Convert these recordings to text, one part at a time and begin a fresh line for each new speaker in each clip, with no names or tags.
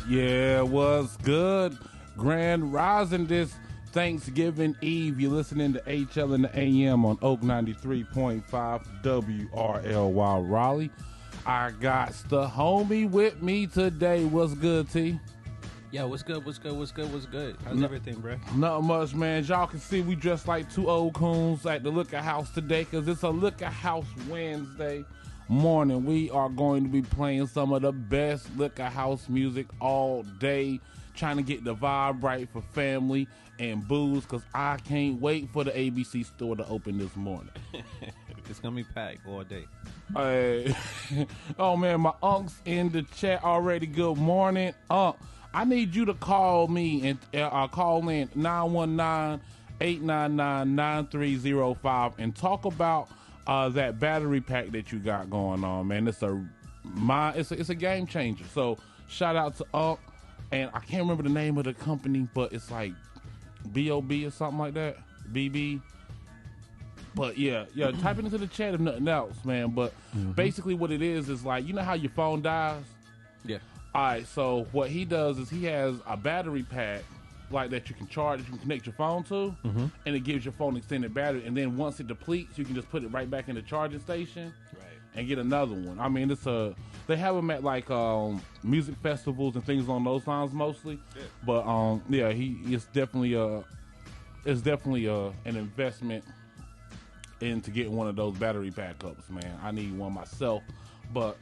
Yeah, what's good? Grand Rising this Thanksgiving Eve. You're listening to HL in the AM on Oak 93.5 WRLY Raleigh. I got the homie with me today. What's good, T?
Yo, what's good? How's everything, bro?
Not much, man. As y'all can see, we dressed like two old coons at the Liquor House today because it's a Liquor House Wednesday morning. We are going to be playing some of the best Liquor House music all day, trying to get the vibe right for family and booze because I can't wait for the ABC store to open this morning.
It's going to be packed all day.
Hey. Oh, man, my unc's in the chat already. Good morning, Unc. I need you to call me and call in 919-899-9305 and talk about that battery pack that you got going on, man. It's a game changer. So shout out to Unc, and I can't remember the name of the company, but it's like B.O.B. or something like that. BB. But yeah, type it into the chat if nothing else, man. But basically what it is like, you know how your phone dies?
Yeah.
All right, so what he does is he has a battery pack like that you can charge, you can connect your phone to, and it gives your phone extended battery. And then once it depletes, you can just put it right back in the charging station, and get another one. I mean, they have them at like music festivals and things along those lines mostly. Yeah. But it's definitely an investment into getting one of those battery backups, man. I need one myself, but.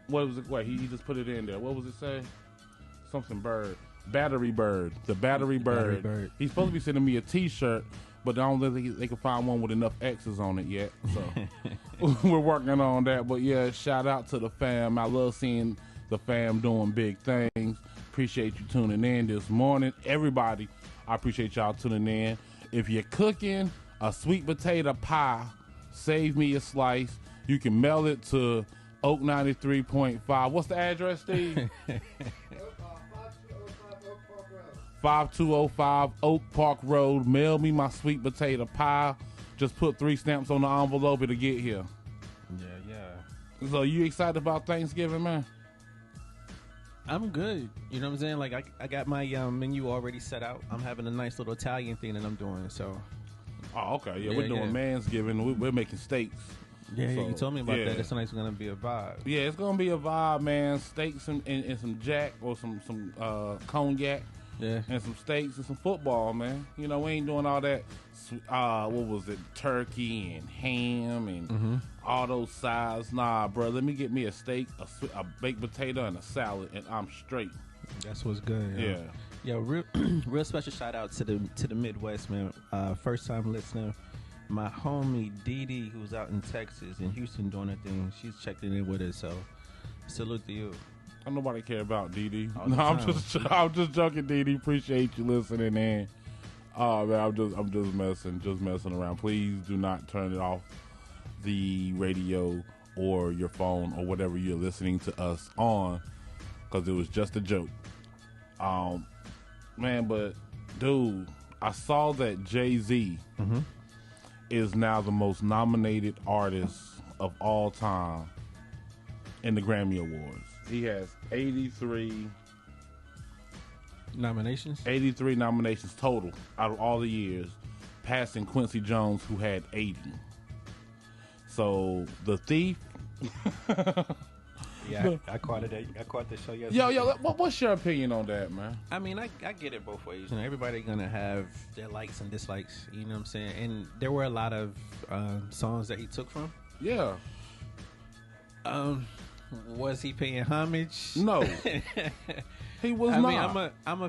What was it? Wait, he just put it in there. What was it say? Something bird. Battery bird. The battery bird. He's supposed to be sending me a T-shirt, but I don't think they can find one with enough X's on it yet. So we're working on that. But yeah, shout out to the fam. I love seeing the fam doing big things. Appreciate you tuning in this morning. Everybody, I appreciate y'all tuning in. If you're cooking a sweet potato pie, save me a slice. You can mail it to Oak 93.5. What's the address, Steve? 5205 Oak Park Road. Mail me my sweet potato pie. Just put 3 stamps on the envelope to get here.
Yeah.
So you excited about Thanksgiving, man?
I'm good. You know what I'm saying? Like I got my menu already set out. I'm having a nice little Italian thing that I'm doing. So.
Oh, okay. Yeah, we're doing Mansgiving. We're making steaks.
Yeah, so, you told me about that. It's going to be a vibe.
Yeah, it's going to be a vibe, man. Steaks and some jack or some cognac.
Yeah.
And some steaks and some football, man. You know, we ain't doing all that, what was it, turkey and ham and all those sides. Nah, bro, let me get me a steak, a baked potato, and a salad, and I'm straight.
That's what's good.
Yeah.
Yeah, real special shout out to the Midwest, man. First time listener. My homie Dee Dee, who's out in Texas and Houston doing her thing, she's checking in with us. So, salute to you.
Don't nobody care about Dee Dee. No, I'm just joking, Dee Dee. Appreciate you listening in. Oh man, I'm just messing around. Please do not turn it off the radio or your phone or whatever you're listening to us on, because it was just a joke. Man, but dude, I saw that Jay-Z is now the most nominated artist of all time in the Grammy Awards. He has 83
nominations
total out of all the years, passing Quincy Jones, who had 80. So The Thief.
Yeah, I caught it. I caught the show yesterday.
Yo, what's your opinion on that, man?
I mean, I get it both ways. You know, everybody gonna have their likes and dislikes. You know what I'm saying? And there were a lot of songs that he took from.
Yeah.
Was he paying homage?
No, he was not.
I mean, I'm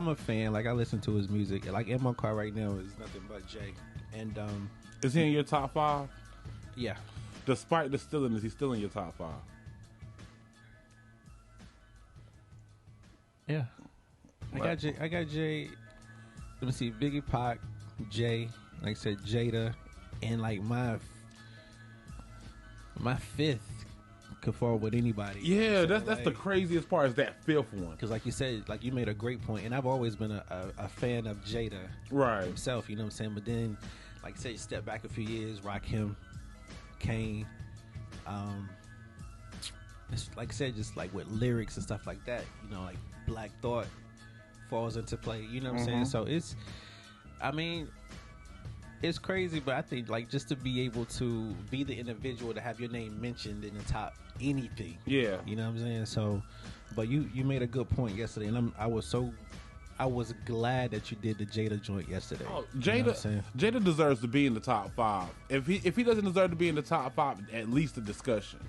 a fan. Like, I listen to his music. Like, in my car right now is nothing but Jay. And
is he in your top 5?
Yeah.
Despite the stealing, is he still in your top 5?
Yeah. I got Jay. Let me see. Biggie, Pac, Jay. Like I said, Jada, and like my fifth could fall with anybody.
Yeah, so that's the craziest part, is that 5th one.
Because like you said, like you made a great point, and I've always been a fan of Jada himself. You know what I'm saying? But then, like I said, you step back a few years, Rakim, Kane, it's like I said, just like with lyrics and stuff like that, you know, like Black Thought falls into play. You know what I'm saying? So it's, I mean, it's crazy, but I think like just to be able to be the individual to have your name mentioned in the top anything.
Yeah.
You know what I'm saying? So, but you made a good point yesterday, and I was glad that you did the Jada joint yesterday.
Oh,
You know what I'm
Jada deserves to be in the top 5. If he doesn't deserve to be in the top 5, at least a discussion,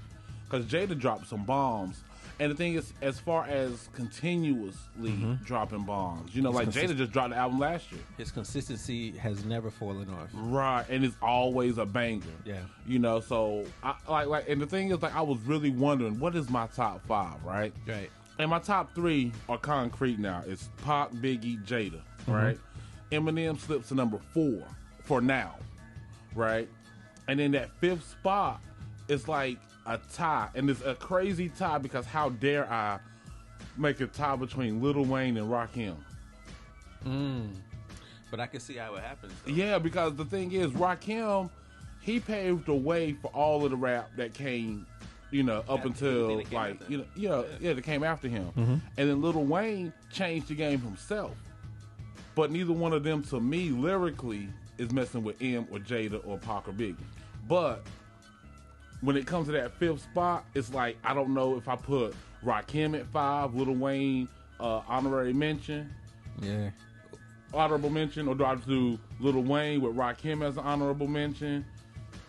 because Jada dropped some bombs. And the thing is, as far as continuously dropping bombs, you know, like Jada just dropped the album last year.
His consistency has never fallen off.
Right, and it's always a banger.
Yeah.
You know, so I like, and the thing is, like, I was really wondering, what is my top 5, right?
Right.
And my top 3 are concrete now. It's Pac, Biggie, Jada, right? Eminem slips to number 4 for now, right? And then that 5th spot is like a tie, and it's a crazy tie because how dare I make a tie between Lil Wayne and Rakim?
But I can see how it happens, though.
Yeah, because the thing is, Rakim, he paved the way for all of the rap that came, you know, up until like, that came after him. And then Lil Wayne changed the game himself. But neither one of them, to me, lyrically, is messing with M or Jada or Pac or Biggie. But when it comes to that 5th spot, it's like, I don't know if I put Rakim at 5, Lil Wayne, honorary mention.
Yeah.
Honorable mention, or do I do Lil Wayne with Rakim as an honorable mention?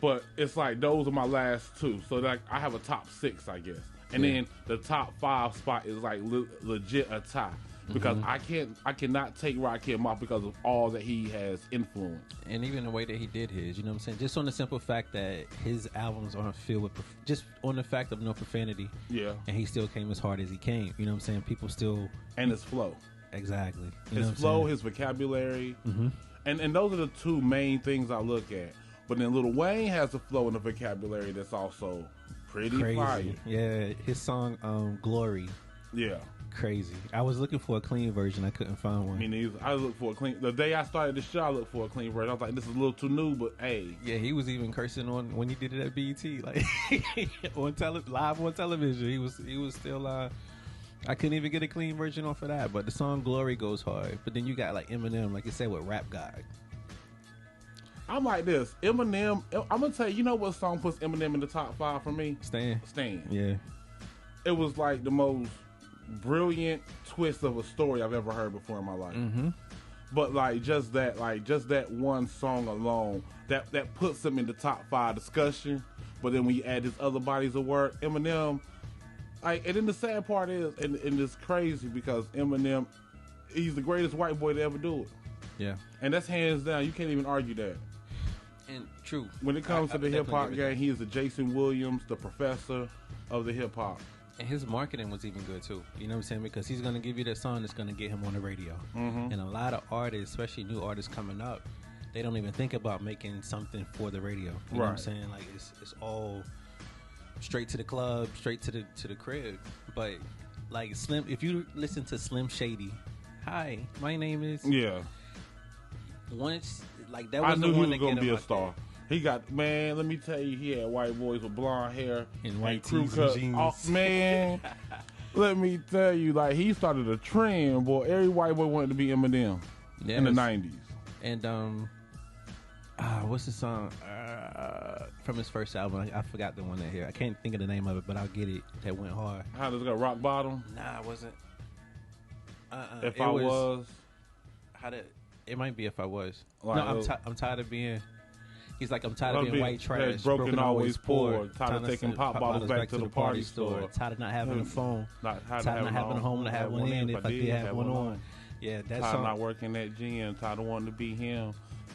But it's like, those are my last 2. So like, I have a top 6, I guess. And then the top 5 spot is like legit a tie. Because I cannot take Rakim off because of all that he has influenced.
And even the way that he did his, you know what I'm saying? Just on the simple fact that his albums aren't filled with, just on the fact of no profanity. Yeah. And he still came as hard as he came. You know what I'm saying? People still.
And his flow.
Exactly.
His flow, his vocabulary. And those are the 2 main things I look at. But then Lil Wayne has a flow and a vocabulary that's also pretty
crazy.
fire.
Yeah. His song, Glory.
Yeah.
Crazy. I was looking for a clean version. I couldn't find one.
Me neither. I looked for a clean. The day I started the show, I looked for a clean version. I was like, this is a little too new, but hey.
Yeah, he was even cursing on when he did it at BET, like live on television. He was still. I couldn't even get a clean version off of that. But the song "Glory" goes hard. But then you got like Eminem, like you said, with Rap God.
I'm like this. Eminem. I'm gonna tell you. You know what song puts Eminem in the top 5 for me?
Stan.
Yeah. It was like the most brilliant twist of a story I've ever heard before in my life. But like just that one song alone, that puts him in the top 5 discussion. But then when you add his other bodies of work, Eminem, and then the sad part is, and it's crazy because Eminem, he's the greatest white boy to ever do it. Yeah. And that's hands down. You can't even argue that.
And true.
When it comes to the hip hop game, he is the Jason Williams, the professor of the hip hop.
And his marketing was even good too. You know what I'm saying? Because he's gonna give you that song that's gonna get him on the radio. And a lot of artists, especially new artists coming up, they don't even think about making something for the radio. You know what I'm saying? Like it's all straight to the club, straight to the crib. But like Slim, if you listen to Slim Shady, hi, my name is once like that was
I knew
the one
he was
that
gonna be a star. He got, man, let me tell you, he had white boys with blonde hair
and white
crew cut.
jeans.
Oh, man, let me tell you, like, he started a trend, boy. Every white boy wanted to be Eminem in the 90s.
And what's the song from his first album? I forgot the one that here. I can't think of the name of it, but I'll get it. That went hard.
How does it go? Rock Bottom?
Nah, it wasn't.
If I was.
How did it might be If I Was.
Like,
no, I'm tired of being. He's like, I'm tired of being white trash.
Broken always poor. Tired of taking pop bottles back to the party store.
Tired of not having a phone.
Tired
of not having a home to have one in if I did have one on. Yeah, that
tired
song.
of not working at gym. Tired of wanting to be him.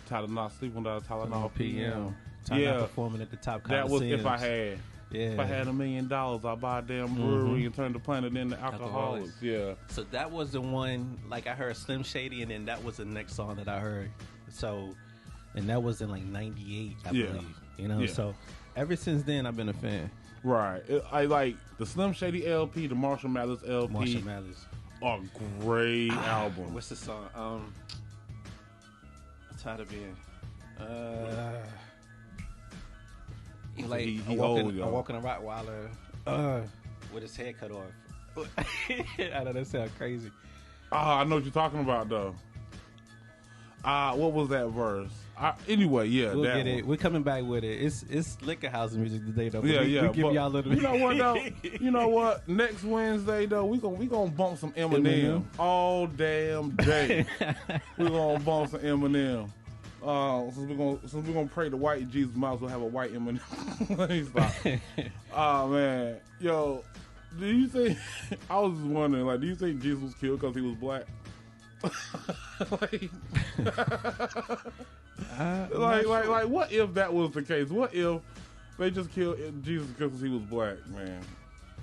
Tired of not sleeping without Tylenol PM.
Tired of not performing at the top.
That was if I had. Yeah. If I had $1 million, I'd buy a damn brewery and turn the planet into alcoholics. Yeah.
So that was the one, like I heard Slim Shady, and then that was the next song that I heard. So, and that was in like 98, I believe. You know, so ever since then, I've been a fan.
Right. I like the Slim Shady LP, the Marshall Mathers LP.
Marshall Mathers.
Are great albums.
What's the song? I'm tired of being. Like I'm walking a Rottweiler. with his head cut off. I know that sounds crazy.
I know what you're talking about though. What was that verse? Anyway, yeah,
we'll
that
get it.
one.
We're coming back with it. It's liquor house music today though.
Yeah,
We give y'all a little bit.
You know what though? You know what? Next Wednesday though, we gonna bump some Eminem all damn day. We gonna bump some Eminem. Since we're gonna pray the white Jesus, might as well have a white Eminem. Let me stop. Oh man, yo, do you think? I was just wondering, like, do you think Jesus was killed because he was black? like, what if that was the case? What if they just killed Jesus because he was black, man?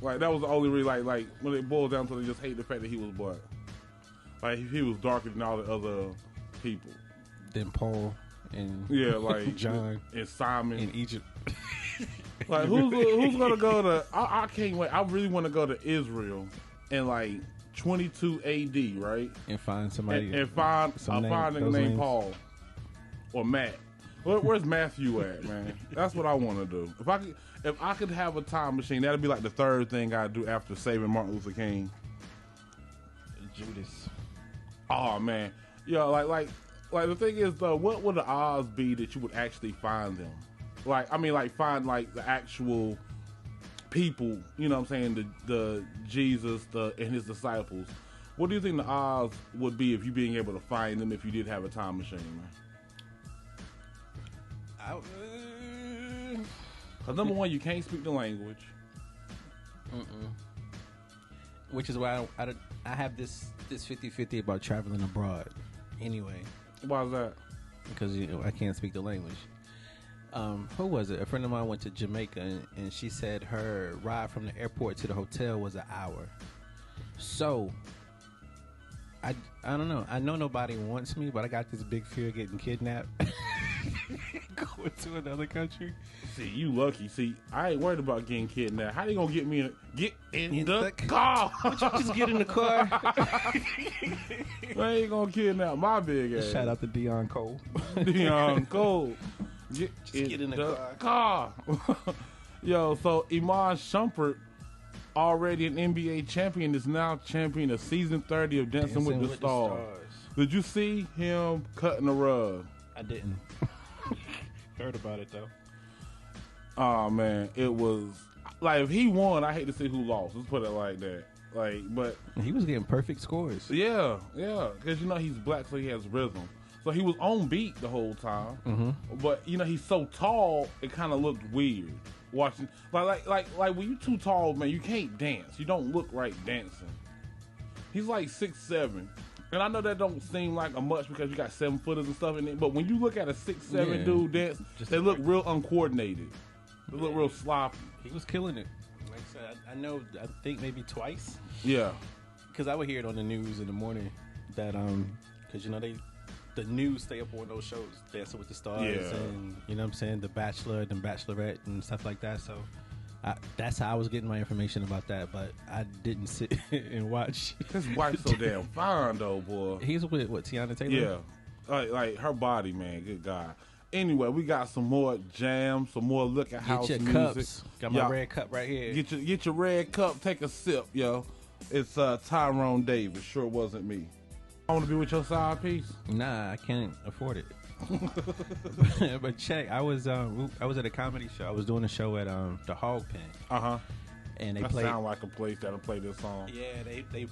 Like, that was the only reason, like when it boils down to, they just hate the fact that he was black. Like, he was darker than all the other people.
Then Paul and
like
John
and Simon
in Egypt.
Like, who's gonna go to? I can't wait. I really want to go to Israel in like 22 AD, right?
And find somebody
and find a nigga named Paul or Matt. Where's Matthew at, man? That's what I want to do. If I could have a time machine, that'd be like the third thing I'd do after saving Martin Luther King.
Judas.
Oh man, like the thing is though, what would the odds be that you would actually find them? Find like the actual people, you know what I'm saying, the Jesus and his disciples. What do you think the odds would be if you being able to find them if you did have a time machine, man? Because number one, you can't speak the language.
Which is why I have this 50-50 about traveling abroad. Anyway.
Why is that?
Because I can't speak the language. Who was it? A friend of mine went to Jamaica, and she said her ride from the airport to the hotel was an hour. So, I don't know. I know nobody wants me, but I got this big fear of getting kidnapped. Going to another country.
See, you lucky. See, I ain't worried about getting kidnapped. How they gonna get me in the car?
Just get in the car.
They ain't gonna kidnap my big ass.
Shout out to Dion Cole.
Dion Cole.
Get in the
car. Yo, so Iman Shumpert, already an NBA champion, is now champion of season 30 of Dancing with the Stars. Did you see him cutting the rug?
I didn't. Heard about it though.
Oh man, it was like, if he won, I hate to see who lost. Let's put it like that. Like, but
he was getting perfect scores.
Yeah, because he's black, so he has rhythm. So he was on beat the whole time. Mm-hmm. But he's so tall, it kind of looked weird watching. Like when you too tall, man, you can't dance. You don't look right dancing. He's like 6'7". And I know that don't seem like a much because you got 7-footers and stuff in it. But when you look at a 6'7" dude dance, they look real uncoordinated. They look real sloppy.
He was killing it. Like I said, I think maybe twice.
Yeah.
Because I would hear it on the news in the morning that because the news stay up on those shows, Dancing with the Stars, and you know what I'm saying, The Bachelor and Bachelorette and stuff like that. So that's how I was getting my information about that, but I didn't sit and watch.
His wife's so damn fine though, boy.
He's with what, Tiana Taylor?
Yeah, like her body, man. Good God. Anyway, we got some more jams, some more Look at House
music. Cups. Got my red cup right here.
Get your red cup. Take a sip, yo. It's Tyrone Davis. Sure wasn't me. I want to be with your side piece.
Nah, I can't afford it. But check, I was at a comedy show. I was doing a show at the Hog Pen. And they played.
Sound like a place that'll play this song.
Yeah, they.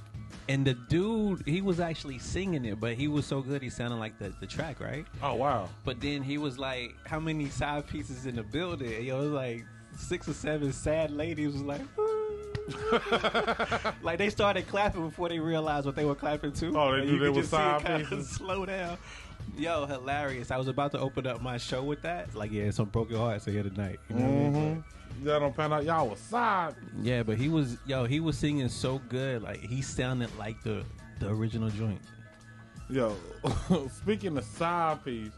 And the dude, he was actually singing it, but he was so good, he sounded like the track, right?
Oh wow!
But then he was like, "How many side pieces in the building?" And, it was like 6 or 7 sad ladies was like. Like they started clapping before they realized what they were clapping to.
Oh, they knew they were side pieces.
Slow down. Yo, hilarious. I was about to open up my show with that. Like, yeah, some broken hearts here tonight. You know what I mean?
Y'all don't find out y'all was side.
Yeah, but he was singing so good. Like, he sounded like the original joint.
Yo, speaking of side piece,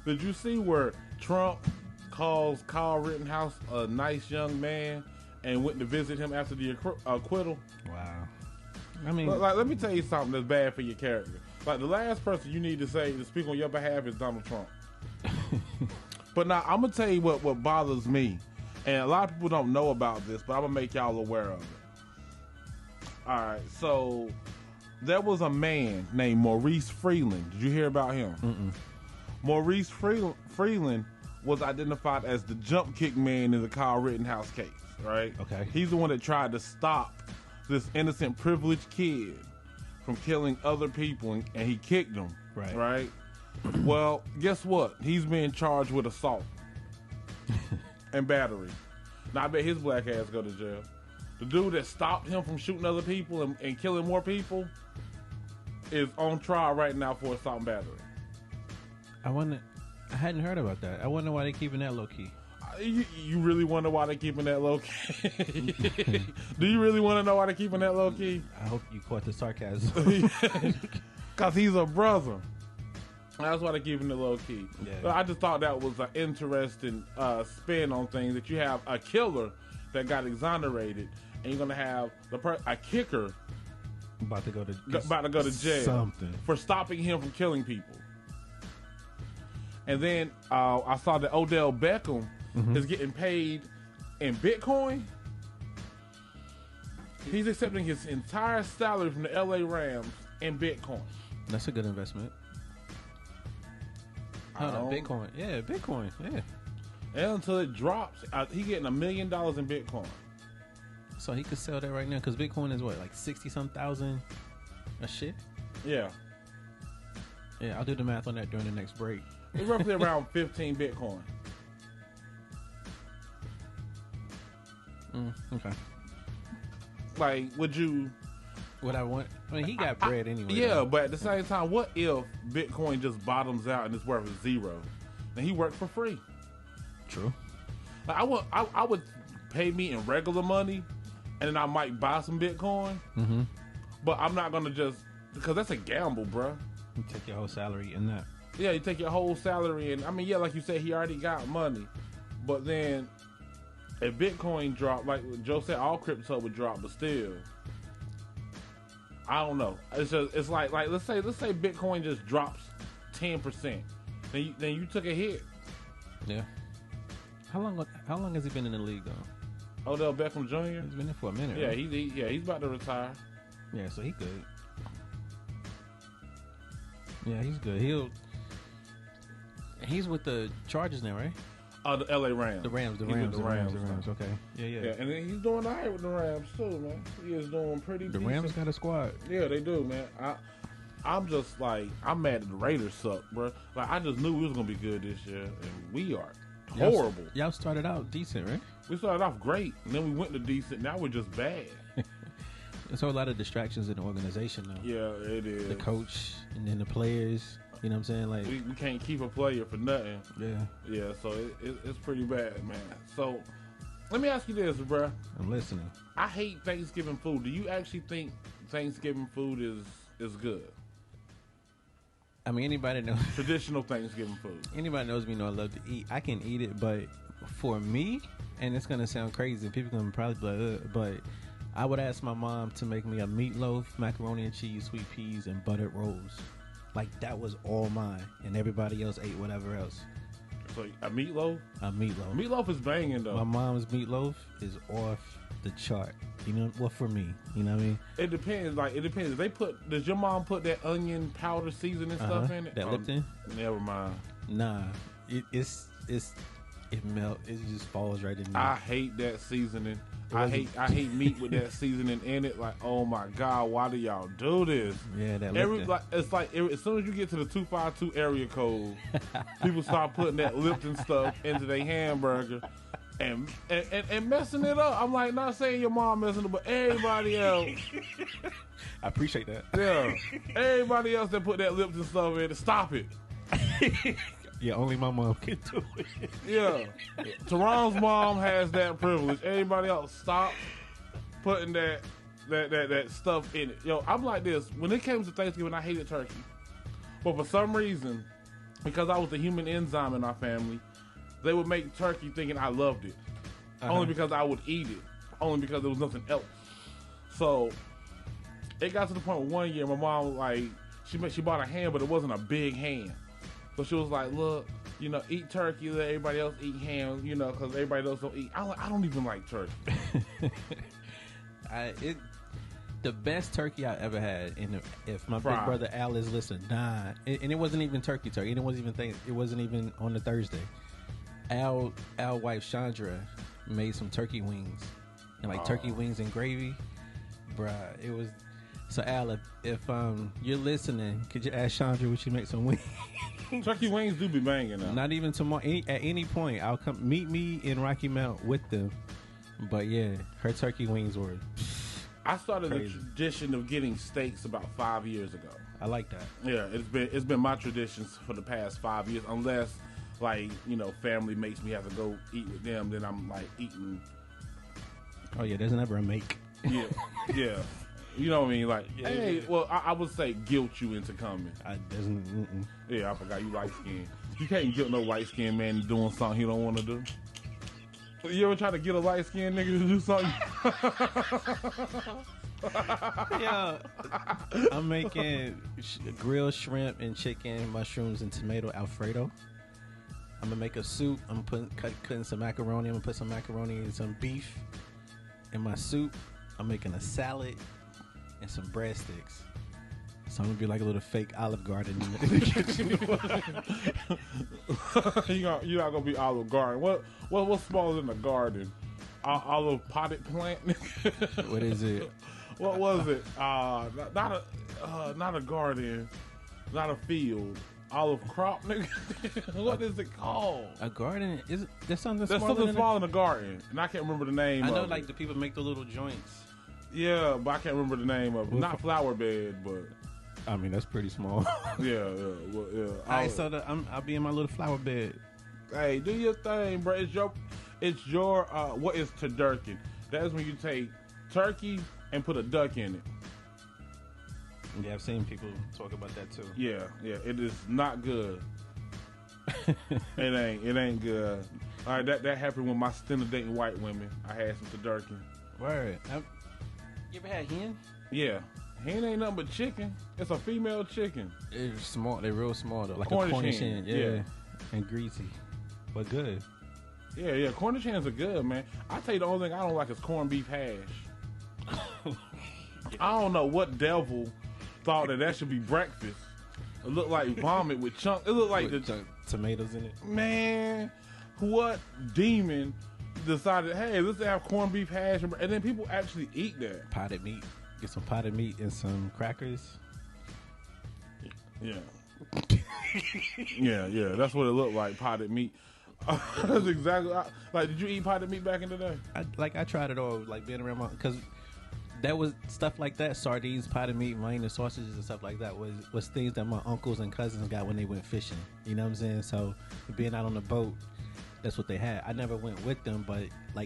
did you see where Trump calls Kyle Rittenhouse a nice young man and went to visit him after the acquittal?
Wow. I mean,
like, let me tell you something that's bad for your character. Like, the last person you need to speak on your behalf is Donald Trump. But now, I'm going to tell you what bothers me. And a lot of people don't know about this, but I'm going to make y'all aware of it. All right, so there was a man named Maurice Freeland. Did you hear about him?
Mm-mm.
Maurice Freeland was identified as the jump kick man in the Kyle Rittenhouse case, right?
Okay.
He's the one that tried to stop this innocent, privileged kid from killing other people, and he kicked him, right? Well, guess what? He's being charged with assault and battery. Now, I bet his black ass go to jail. The dude that stopped him from shooting other people and killing more people is on trial right now for assault and battery.
I hadn't heard about that. I wonder why they're keeping that low key.
You really wonder why they're keeping that low key? Do you really want to know why they're keeping that low key?
I hope you caught the sarcasm.
Because he's a brother. That's why they're keeping it low key.
Yeah.
So I just thought that was an interesting spin on things, that you have a killer that got exonerated, and you're going to have a kicker
about to go to
jail for stopping him from killing people. And then I saw that Odell Beckham is getting paid in Bitcoin. He's accepting his entire salary from the LA Rams in Bitcoin.
That's a good investment. Bitcoin. Yeah, Bitcoin. Yeah.
And until it drops, he's getting $1 million in Bitcoin.
So he could sell that right now, because Bitcoin is what, like 60-some thousand a shit?
Yeah.
Yeah, I'll do the math on that during the next break.
It's roughly around 15 Bitcoin.
Okay.
Like,
What I want? I mean, he got bread anyway.
Yeah,
though.
but at the same time, what if Bitcoin just bottoms out and it's worth zero? And he worked for free.
True.
Like, I would pay me in regular money, and then I might buy some Bitcoin.
Mm-hmm.
But I'm not gonna because that's a gamble, bruh.
You take your whole salary in that.
Yeah, you take your whole salary, and I mean, yeah, like you said, he already got money. But then, if Bitcoin dropped, like Joe said, all crypto would drop, but still, I don't know. It's like let's say Bitcoin just drops 10%, then you took a hit.
Yeah. How long has he been in the league though?
Odell Beckham Jr.
He's been there for a minute.
Yeah,
right?
he's about to retire.
Yeah, so he good. Yeah, he's good. He's with the Chargers now, right?
The LA Rams.
The Rams.
The Rams.
Okay. Yeah.
And then he's doing all right with the Rams too, man. He is doing pretty decent.
The Rams got a squad.
Yeah, they do, man. I'm just like, I'm mad that the Raiders suck, bro. Like, I just knew we was gonna be good this year, and we are horrible.
Y'all started out decent, right?
We started off great, and then we went to decent. Now we're just bad.
There's a lot of distractions in the organization now.
Yeah, it is.
The coach and then the players. You know what I'm saying? Like,
we can't keep a player for nothing.
Yeah.
So it's pretty bad, man. So let me ask you this, bro.
I'm listening.
I hate Thanksgiving food. Do you actually think Thanksgiving food is good?
I mean, anybody knows
traditional Thanksgiving food.
Anybody knows me know I love to eat. I can eat it, but for me, and it's gonna sound crazy, people gonna probably be like, but I would ask my mom to make me a meatloaf, macaroni and cheese, sweet peas, and buttered rolls. Like, that was all mine, and everybody else ate whatever else.
So a meatloaf?
A meatloaf.
Meatloaf is banging though.
My mom's meatloaf is off the chart. You know, well, for me, you know what I mean?
It depends. Like, it depends. Does your mom put that onion powder seasoning stuff in it?
That Lipton?
Never mind.
Nah, it melt. It just falls right in there.
I hate that seasoning. I hate meat with that seasoning in it. Like, oh my God, why do y'all do this?
Yeah, that Lipton.
It's like as soon as you get to the 252 area code, people start putting that Lipton stuff into their hamburger and messing it up. I'm like, not saying your mom messing it up, but everybody else.
I appreciate that.
Yeah, everybody else that put that Lipton stuff in it, stop it.
Yeah, only my mom can do it.
Yeah. Toron's mom has that privilege. Everybody else, stop putting that stuff in it. Yo, I'm like this. When it came to Thanksgiving, I hated turkey. But for some reason, because I was the human enzyme in our family, they would make turkey thinking I loved it. Only because I would eat it. Only because there was nothing else. So, it got to the point where one year, my mom, like, she bought a ham, but it wasn't a big ham. So she was like, look, you know, eat turkey, let everybody else eat ham, you know, because everybody else don't eat. I don't even like turkey.
The best turkey I ever had, and if my
Fried.
big brother Al is listening, and it wasn't even turkey, and it wasn't even on the Thursday. Al wife Chandra made some turkey wings, and turkey wings and gravy, bruh. It was so Al. If you're listening, could you ask Chandra would she make some wings?
Turkey wings do be banging though.
Not even tomorrow. At any point, I'll come meet me in Rocky Mount with them. But yeah, her turkey wings were.
I started
crazy.
the tradition of getting steaks about 5 years ago.
I like that.
Yeah, it's been my tradition for the past 5 years. Unless, family makes me have to go eat with them, then I'm eating.
Oh yeah, there's never a make.
Yeah, yeah. You know what I mean? Hey,
yeah.
well, I would say guilt you into coming. Yeah, I forgot you light skinned. You can't guilt no white skinned man into doing something he don't want to do. You ever try to get a light skinned nigga to do something?
Yeah, I'm making grilled shrimp and chicken, mushrooms, and tomato Alfredo. I'm gonna make a soup. I'm cutting some macaroni. I'm gonna put some macaroni and some beef in my soup. I'm making a salad and some breadsticks. So I'm gonna be like a little fake Olive Garden in the kitchen.
You're not gonna be Olive Garden. What's smaller than a garden? Olive potted plant.
What is it?
What was it? Not a garden, not a field. Olive crop, nigga. What is it called?
A garden? Is it? There's something
There's
smaller
something smaller than a garden, and I can't remember the name.
I know,
of it.
the people make the little joints.
Yeah, but I can't remember the name of it. Not flower bed, but
I mean that's pretty small.
yeah. All
right, so I'll be in my little flower bed.
Hey, do your thing, bro. It's your what is turducken? That is when you take turkey and put a duck in it.
Yeah, I've seen people talk about that too.
Yeah, it is not good. It ain't good. All right, that happened when my stint of dating white women. I had some turducken.
Word. You ever had hen?
Yeah, hen ain't nothing but chicken. It's a female chicken.
They're small. They're real small though, like
Cornish
a Cornish
hen.
hen. Yeah, and greasy, but good.
Yeah. Cornish hens are good, man. I tell you, the only thing I don't like is corned beef hash. I don't know what devil thought that should be breakfast. It looked like vomit with chunks. It looked like
tomatoes in it.
Man, what demon decided, hey, let's have corned beef hash, and then people actually eat that.
Potted meat. Get some potted meat and some crackers.
Yeah. yeah. That's what it looked like, potted meat. That's exactly did you eat potted meat back in the day?
I tried it all, being around because that was stuff like that. Sardines, potted meat, wine, and sausages and stuff like that was things that my uncles and cousins got when they went fishing. You know what I'm saying? So being out on the boat, that's what they had. I never went with them, but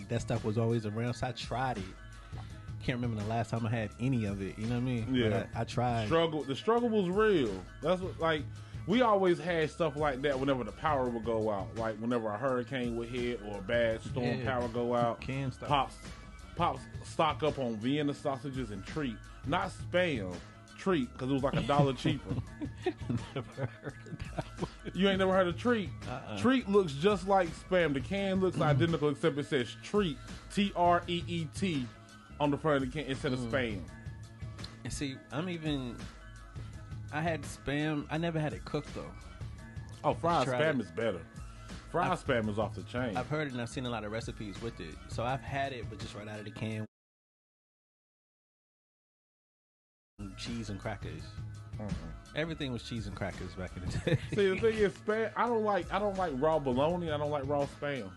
that stuff was always around. So I tried it. Can't remember the last time I had any of it. You know what I mean?
Yeah,
but I tried.
The struggle was real. That's what we always had stuff like that whenever the power would go out. Like whenever a hurricane would hit or a bad storm power go out.
Canned stuff.
Pops stock up on Vienna sausages and treat, not Spam, treat, because it was like $1 cheaper.
Never heard of that one.
You ain't never heard of treat? Treat looks just like Spam. The can looks identical except it says treat, TREET, on the front of the can instead of Spam.
And see, I had Spam. I never had it cooked though.
Oh, fried Spam is better. Fried Spam is off the chain.
I've heard it and I've seen a lot of recipes with it. So I've had it, but just right out of the can. Cheese and crackers. Everything was cheese and crackers back in the day.
See, the thing is, Spam. I don't like raw bologna. I don't like raw Spam.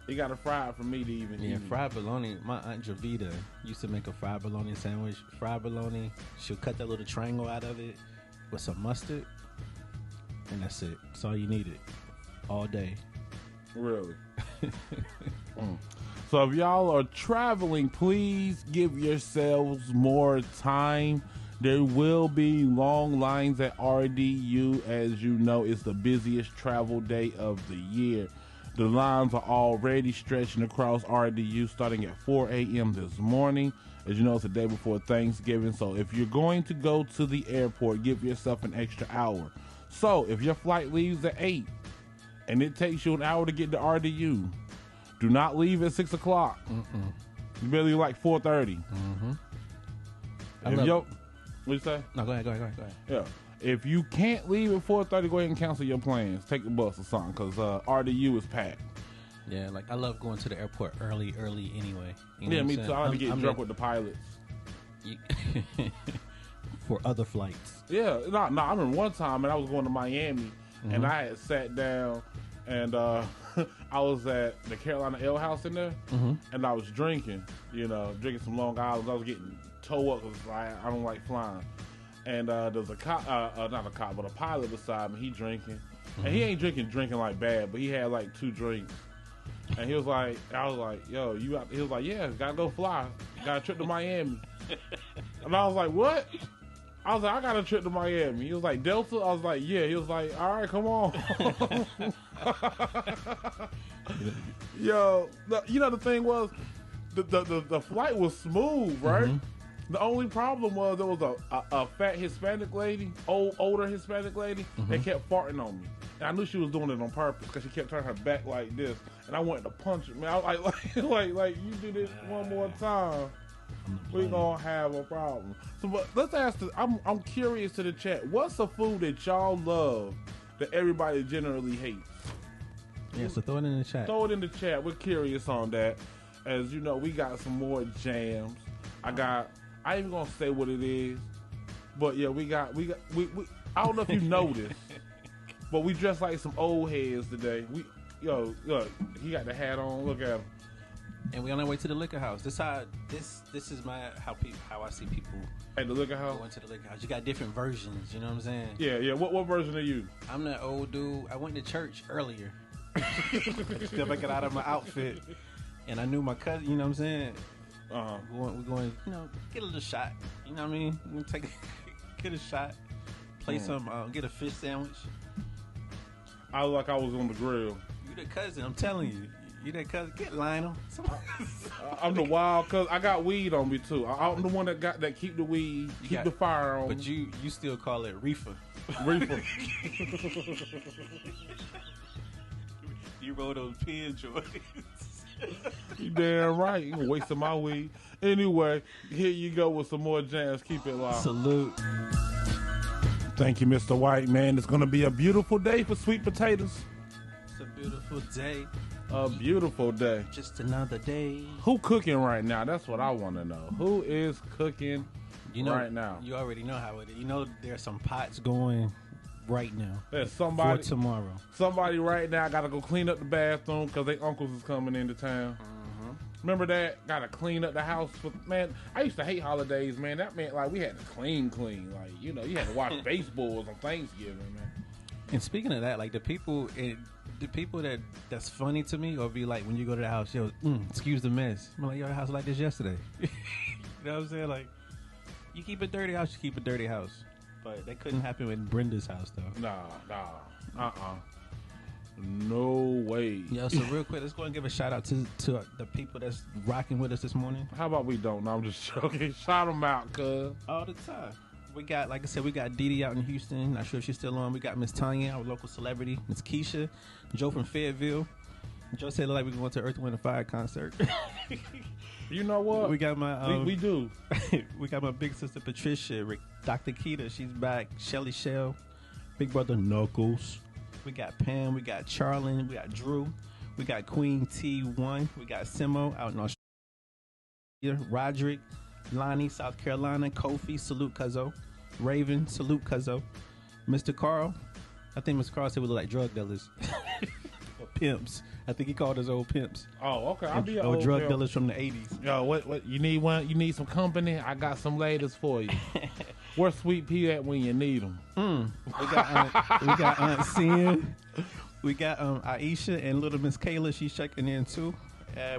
You got to fry it for me to even eat.
Fried bologna. My aunt Javita used to make a fried bologna sandwich. Fried bologna. She'll cut that little triangle out of it with some mustard, and that's it. That's all you needed all day.
Really? So if y'all are traveling, please give yourselves more time. There will be long lines at RDU. As you know, it's the busiest travel day of the year. The lines are already stretching across RDU starting at 4 a.m. this morning. As you know, it's the day before Thanksgiving. So if you're going to go to the airport, give yourself an extra hour. So if your flight leaves at 8 and it takes you an hour to get to RDU, do not leave at 6 o'clock. You better leave like 4:30. What you say?
No, go ahead.
Yeah. If you can't leave at 4:30, go ahead and cancel your plans. Take the bus or something, because RDU is packed.
Yeah, like I love going to the airport early anyway. You know
Yeah,
what
me
I'm
too. I like to get drunk with the pilots.
For other flights.
Yeah, no. I remember one time, and I was going to Miami, and I had sat down, and I was at the Carolina Ale House in there, and I was drinking, drinking some Long Island. I was getting toe up because I don't like flying. And there was a cop, not a cop, but a pilot beside me. He drinking, and he ain't drinking like bad, but he had like 2 drinks. And he was like, I was like, yo, you out? He was like, yeah, gotta go fly. Got a trip to Miami. And I was like, what? I was like, I got a trip to Miami. He was like, Delta? I was like, yeah. He was like, all right, come on. Yo, the thing was, the flight was smooth, right? The only problem was there was a fat Hispanic lady, older Hispanic lady, that kept farting on me. And I knew she was doing it on purpose because she kept turning her back like this. And I wanted to punch her. Man, I was like, you do this one more time, we're going to have a problem. So but let's ask this. I'm curious to the chat. What's a food that y'all love that everybody generally hates?
Yeah, so throw it in the chat.
Throw it in the chat. We're curious on that. As you know, we got some more jams. I ain't even gonna say what it is, but yeah, we I don't know if you noticed, but we dressed like some old heads today. Look, he got the hat on. Look at him.
And we on our way to the liquor house. This is how I see people
at the liquor house.
Going to the liquor house. You got different versions. You know what I'm saying?
Yeah. What version are you?
I'm that old dude. I went to church earlier. Step I got out of my outfit, and I knew my cousin. You know what I'm saying? We're going, get a little shot. You know what I mean? We're gonna get a shot, play some, get a fish sandwich.
I look like I was on the grill.
You the cousin, I'm telling you. You that cousin. Get Lionel.
I'm the wild cousin. I got weed on me too. I'm the one that keep the weed, keep the fire on.
But you still call it reefer.
Reefer.
You roll those pin joints.
You damn right. You wasting my weed. Anyway, here you go with some more jams. Keep it live.
Salute.
Thank you, Mr. White, man. It's going to be a beautiful day for sweet potatoes.
It's a beautiful day.
A beautiful day.
Just another day.
Who cooking right now? That's what I want to know. Who is cooking right now?
You already know how it is. You know there's some pots going right now.
There's somebody
for tomorrow.
Somebody right now got to go clean up the bathroom because their uncles is coming into town. Remember that? Got to clean up the house. Man, I used to hate holidays, man. That meant like we had to clean. Like, you had to watch baseballs on Thanksgiving, man.
And speaking of that, like the people that's funny to me, or be like when you go to the house, excuse the mess. I'm like, your house like this yesterday. You know what I'm saying? Like, you keep a dirty house, you keep a dirty house. But that couldn't happen with Brenda's house, though.
Nah. No way.
Yo, so real quick, let's go and give a shout out to the people that's rocking with us this morning.
How about we don't? No, I'm just joking. Shout them out, cuz.
All the time. We got, like I said, we got Dee Dee out in Houston. Not sure if she's still on. We got Miss Tanya, our local celebrity. Miss Keisha. Joe from Fayetteville. Joe said look like we're going to Earth, Wind & Fire concert.
You know what?
We got my
we do.
We got my big sister Patricia, Dr. Keita, she's back. Shelly Shell, big brother Knuckles. We got Pam, we got Charlene, we got Drew, we got Queen T1, we got Simo out in Australia, Roderick, Lonnie, South Carolina, Kofi, salute Cuzzo, Raven, salute Cuzzo, Mr. Carl. I think Mr. Carl said we look like drug dealers. Or pimps. I think he called us old pimps.
Oh, okay. I'll be
old drug dealers from the 80s.
Yo, what you need one? You need some company? I got some ladies for you. Where's Sweet Pea at when you need them?
We got Aunt Sin. We got Aisha and little Miss Kayla. She's checking in too.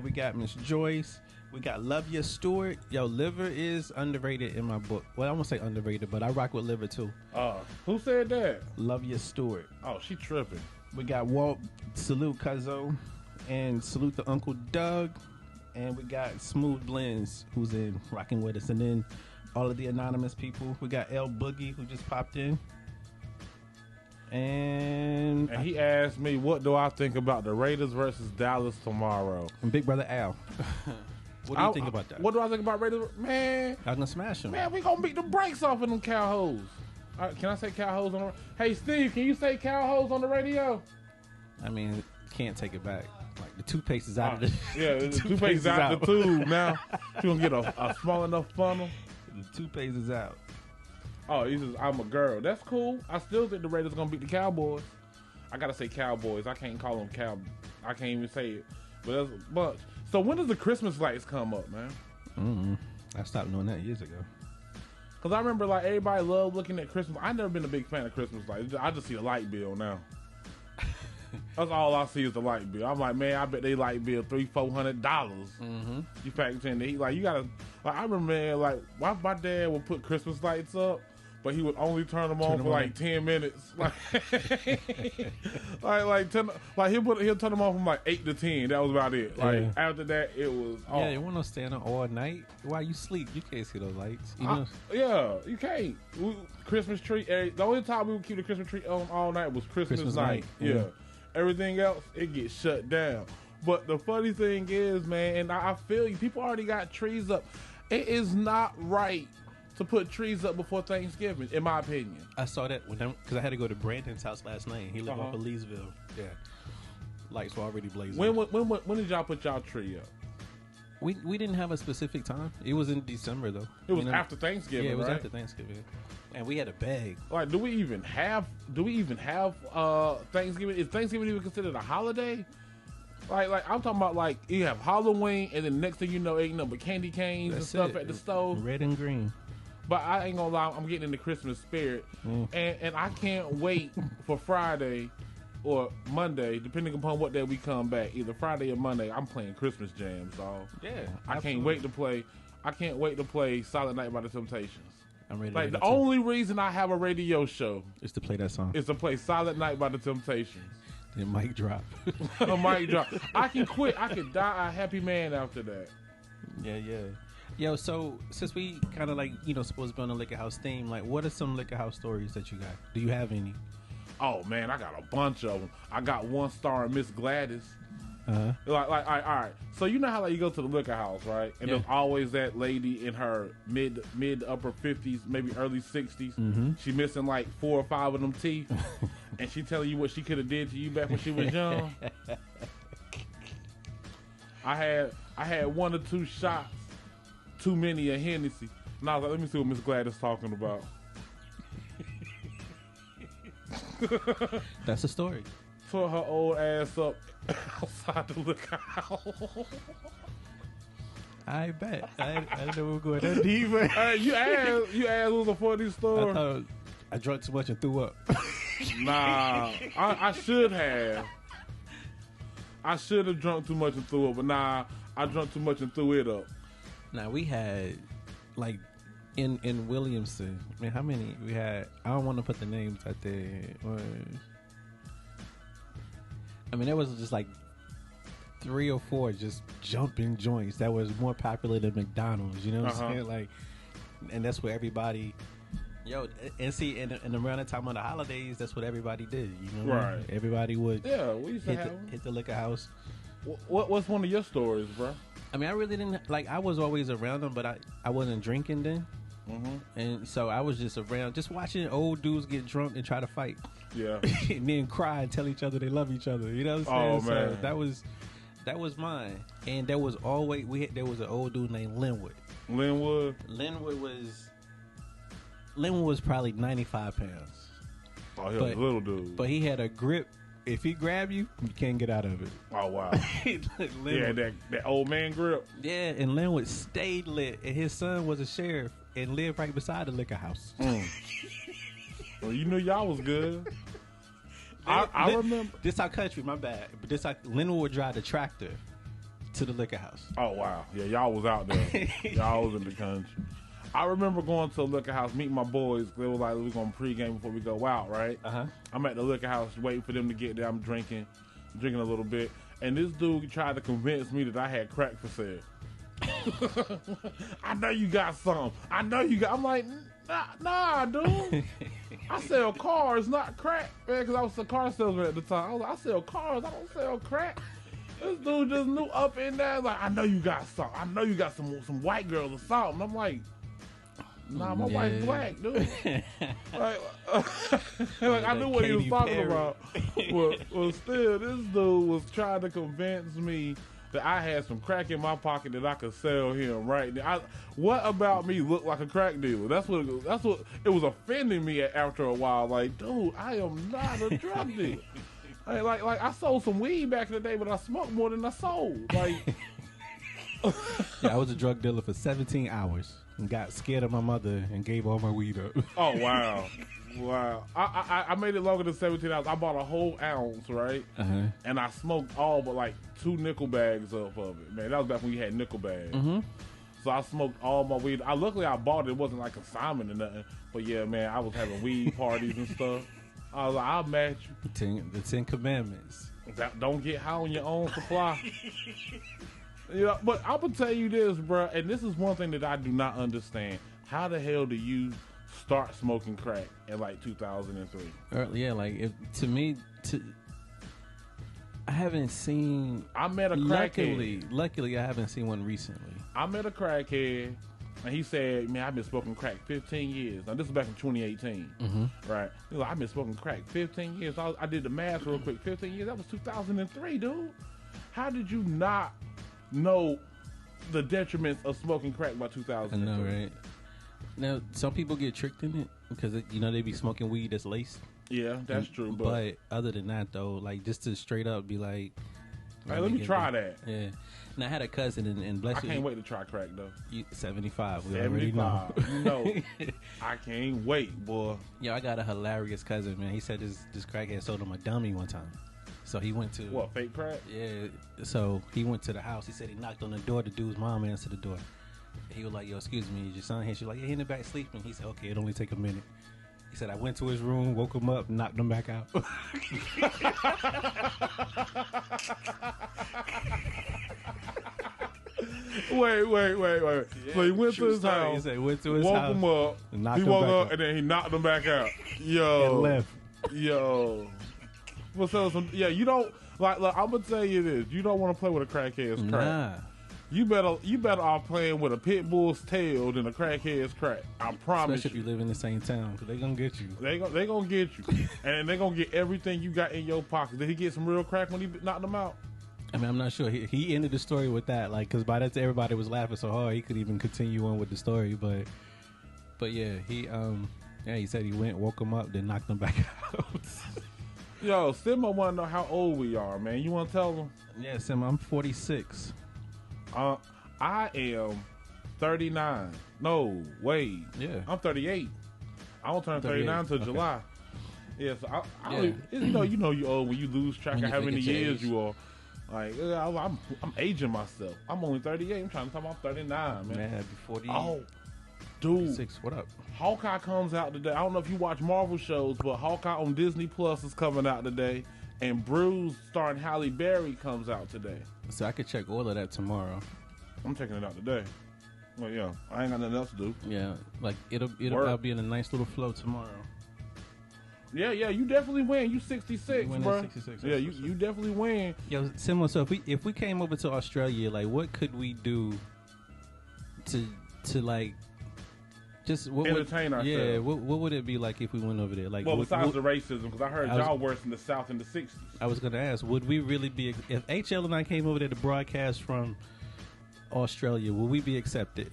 We got Miss Joyce. We got Love Your Stewart. Yo, Liver is underrated in my book. Well, I won't say underrated, but I rock with Liver too.
Who said that?
Love Your Stewart.
Oh, she tripping.
We got Walt, salute Cuzzo, and salute the Uncle Doug. And we got Smooth Blends, who's in rocking with us. And then all of the anonymous people. We got L Boogie, who just popped in. And
he asked me, what do I think about the Raiders versus Dallas tomorrow?
And Big Brother Al. What do you think about that?
What do I think about Raiders? Man,
I'm gonna smash them.
Man, we gonna beat the brakes off of them cow hoes. Can I say cow hoes on the? Hey, Steve, can you say cow hoes on the radio?
I mean, can't take it back. Like the toothpaste is out of the
yeah, the toothpaste is out the tube now. You gonna get a small enough funnel?
The toothpaste is out.
Oh, he says I'm a girl. That's cool. I still think the Raiders gonna beat the Cowboys. I gotta say Cowboys. I can't call them cow. I can't even say it. But that's a bunch. So when does the Christmas lights come up, man?
I stopped knowing that years ago.
Cause I remember like everybody loved looking at Christmas. I never been a big fan of Christmas lights. I just see a light bill now. That's all I see is the light bill. I'm like, man, I bet they light bill $300-400. You factor in the heat. Like you gotta. Like I remember, man, like my dad would put Christmas lights up, but he would only turn them on for like 10 minutes. Like, he'll turn them on from like 8 to 10. That was about it. Like after that, it was off.
Yeah, you want to stand up all night while you sleep. You can't see those lights. You know?
Yeah, you can't. Christmas tree. The only time we would keep the Christmas tree on all night was Christmas night. Yeah. Everything else, it gets shut down. But the funny thing is, man, and I feel you. People already got trees up. It is not right to put trees up before Thanksgiving, in my opinion.
I saw that because I had to go to Brandon's house last night. He lived off of Leesville. Yeah, lights were already blazing.
When did y'all put y'all tree up?
We didn't have a specific time. It was in December though.
It was after Thanksgiving.
Yeah, it was
right?
after Thanksgiving, and we had a bag.
Like, do we even have Thanksgiving? Is Thanksgiving even considered a holiday? Like I'm talking about like you have Halloween, and then next thing you know, ain't nothing but candy canes and stuff at the stove,
red and green.
But I ain't gonna lie, I'm getting in the Christmas spirit, and I can't wait for Friday or Monday, depending upon what day we come back. Either Friday or Monday, I'm playing Christmas jams, dog.
Yeah,
I can't wait to play. I can't wait to play Silent Night by the Temptations.
I'm ready.
Like the only reason I have a radio show
is to play that song.
Is to play Silent Night by the Temptations.
Then mic drop.
A mic drop. I can quit. I can die a happy man after that.
Yeah. Yo, so since we kind of like, supposed to be on the Liquor House theme, like what are some Liquor House stories that you got? Do you have any?
Oh, man, I got a bunch of them. I got one starring Miss Gladys. Like, all right. So you know how like you go to the liquor house, right? And there's always that lady in her mid to upper 50s, maybe early 60s. She missing like 4 or 5 of them teeth, and she telling you what she could have did to you back when she was young. I had 1 or 2 shots too many of Hennessy, and I was like, let me see what Miss Gladys talking about.
That's a story.
Put her old ass up outside the liquor house.
I bet. I didn't know we were going that deep.
You asked it was a funny story.
I thought I drank too much and threw up.
Nah, I should have. I should have drunk too much and threw up, but nah, I drank too much and threw it up.
Now we had like in Williamson. I mean, how many we had? I don't want to put the names out there. I mean, there was just like 3 or 4 just jumping joints that was more popular than McDonald's. You know what I'm saying? Like, and that's where everybody, and see, and around the time of the holidays, that's what everybody did. You know,
right?
Everybody would,
we used to
hit the liquor house.
What's one of your stories, bro?
I mean, I really didn't like. I was always around them, but I wasn't drinking then. And so I was just around, just watching old dudes get drunk and try to fight. Yeah. And then cry and tell each other they love each other. You know what I'm saying?
Man.
So that was mine. And there was always there was an old dude named Linwood.
Linwood
was probably 95 pounds.
Oh, he was a little dude.
But he had a grip. If he grab you, you can't get out of it.
Oh, wow. Yeah, that old man grip.
Yeah, and Linwood stayed lit. And his son was a sheriff and lived right beside the liquor house.
Well, you knew y'all was good. I remember.
This our country, my bad. But this our Linwood would drive the tractor to the liquor house.
Oh, wow. Yeah, y'all was out there. Y'all was in the country. I remember going to a liquor house, meeting my boys. They were like, we're going to pregame before we go out, right? I'm at the liquor house waiting for them to get there. I'm drinking a little bit. And this dude tried to convince me that I had crack for sale. I know you got some. I'm like, nah, dude. I sell cars, not crack, man, because I was a car salesman at the time. I was like, I sell cars, I don't sell crack. This dude just knew up and down. Like, I know you got something. I know you got some white girls or something. I'm like, nah, my wife's black, dude. like I knew what he was talking about. Well, still, this dude was trying to convince me that I had some crack in my pocket that I could sell him right now. What about me looked like a crack dealer? That's what it was offending me after a while. Like, dude, I am not a drug dealer. Like I sold some weed back in the day, but I smoked more than I sold. Like,
yeah, I was a drug dealer for 17 hours and got scared of my mother and gave all my weed up.
Oh wow. Wow. I made it longer than 17 hours. I bought a whole ounce, right? Uh-huh. And I smoked all but like 2 nickel bags of it. Man, that was back when you had nickel bags. Mm-hmm. So I smoked all my weed. Luckily I bought it. It wasn't like consignment or nothing. But yeah, man, I was having weed parties and stuff. I was like, I'll match you.
The 10 Commandments.
Don't get high on your own supply. You know, but I'm going to tell you this, bro, and this is one thing that I do not understand. How the hell do you start smoking crack in like 2003?
Yeah, like I haven't seen.
I met a crackhead.
Luckily, I haven't seen one recently.
I met a crackhead, and he said, "Man, I've been smoking crack 15 years." Now this was back in 2018, right? He was like, "I've been smoking crack 15 years." I did the math real quick. 15 years. That was 2003, dude. How did you not know the detriments of smoking crack by 2003?
I know, right? Now, some people get tricked in it because, they be smoking weed that's laced.
Yeah, that's true.
But other than that, though, like, just to straight up be like...
Hey, let me try that.
Yeah. And I had a cousin, and bless you...
I can't wait to try crack, though.
75. We
75.
already know.
You know, I can't wait, boy.
Yo, I got a hilarious cousin, man. He said this crackhead sold him a dummy one time. So he went to...
What, fake crack?
Yeah. So he went to the house. He said he knocked on the door. The dude's mom answered the door. He was like, "Yo, excuse me, is your son here?" She's like, "Yeah, he in the back sleeping." He said, "Okay, it only take a minute." He said, "I went to his room, woke him up, knocked him back out."
Wait. Yeah, so he went to his house.
He said, went to his
woke
house,
him up. He woke up, and then he knocked him back out. Yo,
and left.
Yo. Well, you don't like. Look, I'm gonna tell you this: you don't want to play with a crackhead's crack.
Nah.
You better off playing with a pit bull's tail than a crackhead's crack. I promise.
Especially if you live in the same town, because they gonna get you.
They gonna get you, and they gonna get everything you got in your pocket. Did he get some real crack when he knocked them out?
I mean, I'm not sure. He ended the story with that, like, because by that time everybody was laughing so hard he could even continue on with the story. But yeah, he said he went, woke him up, then knocked him back out.
Yo, Sim, I want to know how old we are, man. You want to tell them?
Yeah, Sim, I'm 46.
I am 39. No, wait.
Yeah.
I'm 38. I don't turn 39 until July. Yeah, so you know you old when you lose track of how many years you are. Like, I'm aging myself. I'm only 38. I'm trying to tell I'm 39, man.
Man, I'd be 40.
Oh, dude.
46. What up?
Hawkeye comes out today. I don't know if you watch Marvel shows, but Hawkeye on Disney Plus is coming out today. And Bruce, starring Halle Berry, comes out today.
So I could check all of that tomorrow.
I'm checking it out today. Well, yeah, I ain't got nothing else to do.
Yeah, like I'll be in a nice little flow tomorrow.
Yeah, you definitely win. You 66, bro.
66.
Yeah, you definitely win.
Yo, similar. So if we came over to Australia, like, what could we do to like just
entertain ourselves?
Yeah, what would it be like if we went over there? Like,
well, besides the racism, because I heard y'all worse in the South in the 60s.
I was going to ask, would we really be, if HL and I came over there to broadcast from Australia, will we be accepted?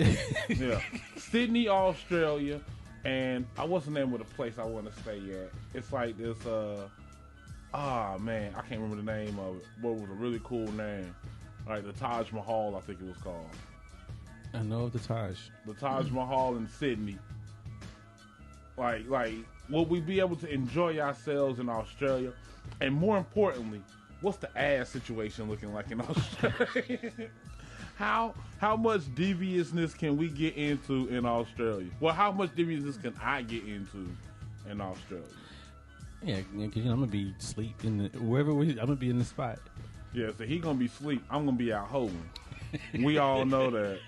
Yeah. Sydney, Australia, and what's the name of the place I want to stay at? It's like this, man, I can't remember the name of it, but it was a really cool name. Like the Taj Mahal, I think it was called.
I know the Taj.
The Taj Mahal in Sydney. Like, will we be able to enjoy ourselves in Australia? And more importantly, what's the ass situation looking like in Australia? How much deviousness can we get into in Australia? Well, how much deviousness can I get into in Australia?
Yeah, because I'm gonna be asleep I'm gonna be in the spot.
Yeah, so he gonna be asleep. I'm gonna be out holding. We all know that.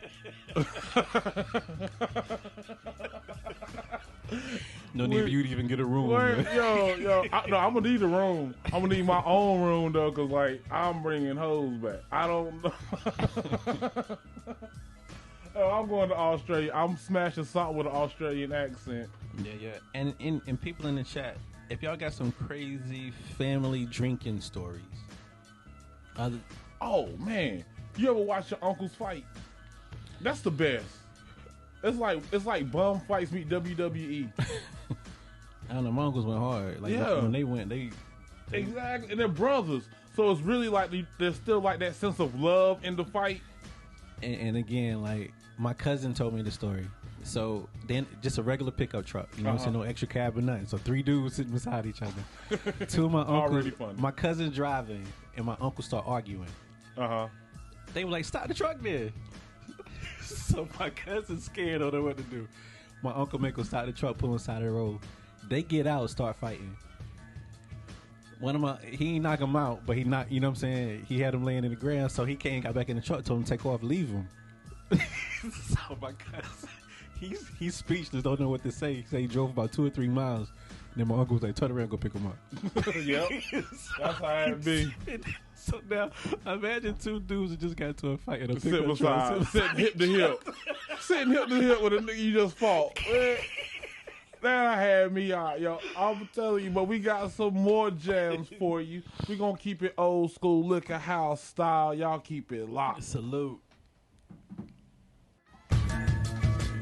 No need for you to even get a room.
Yo, no, I'm gonna need a room. I'm gonna need my own room though, cause like I'm bringing hoes back. I don't know. Oh, I'm going to Australia. I'm smashing something with an Australian accent.
Yeah. And people in the chat, if y'all got some crazy family drinking stories.
Oh man, you ever watch your uncles fight? That's the best. It's like bum fights meet WWE.
I don't know, my uncles went hard. Like when they went, they
exactly, and they're brothers. So it's really like there's still like that sense of love in the fight.
And again, like my cousin told me the story. So then, just a regular pickup truck, you know, so no extra cab or nothing. So 3 dudes sitting beside each other. 2 of my uncles, my cousin driving, and my uncle start arguing. They were like, "Stop the truck there." So my cousin's scared, don't know what to do. My uncle make him stop the truck, pull inside the road. They get out, start fighting. He ain't knock him out, but he knocked, you know what I'm saying? He had him laying in the ground, so he came, got back in the truck, told him to take off, leave him. So my cousin, he's speechless, don't know what to say. He said he drove about 2 or 3 miles. And then my uncle was like, turn around, go pick him up.
Yep. That's how it be.
So now, imagine 2 dudes that just got into a fight in a
Sit
pickup truck.
sitting hip to hip. Sitting hip to hip with a nigga you just fought. That had me out, yo. I'm telling you, but we got some more jams for you. We gonna keep it old school, liquor house style. Y'all keep it locked.
Salute.